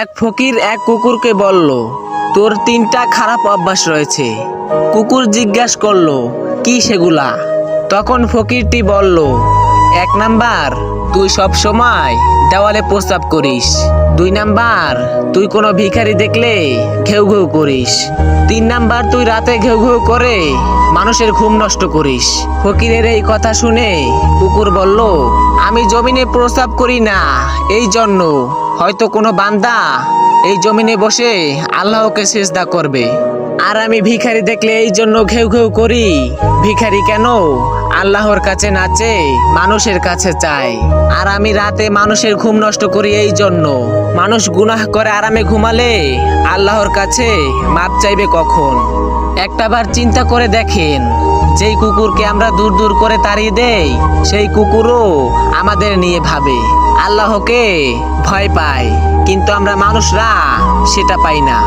এক ফকির এক কুকুরকে বলল, তোর 3টা খারাপ অভ্যাস রয়েছে। কুকুর জিজ্ঞাসা করলো, কি সেগুলা? তখন ফকিরটি বলল, 1 নাম্বার, তুই সব সময় দেওয়ালে প্রস্রাব করিস। 2 নাম্বার, তুই কোনো ভিখারি দেখলে ঘেউ ঘেউ করিস। 3 নাম্বার, তুই রাতে ঘেউ ঘেউ করে মানুষের ঘুম নষ্ট করিস। ফকিরের এই কথা শুনে কুকুর বলল, আমি জমিনে প্রস্রাব করি না, এই জন্য হয়তো কোনো বান্দা এই জমিনে বসে আল্লাহকে সিজদা করবে। আর আমি ভিখারি দেখলে এই জন্য ঘেউ ঘেউ করি। ভিখারি কেন আল্লাহর কাছে নাচে, মানুষের কাছে চায়। আর আমি রাতে মানুষের ঘুম নষ্ট করি এই জন্য। মানুষ গুনাহ করে আরামে ঘুমালে আল্লাহর কাছে মাপ চাইবে কখন? একটাবার চিন্তা করে দেখেন, যেই কুকুরকে আমরা দূর দূর করে তাড়িয়ে দেই, সেই কুকুরও আমাদের নিয়ে ভাবে, আল্লাহকে ভয় পায়, কিন্তু আমরা মানুষরা সেটা পাই না।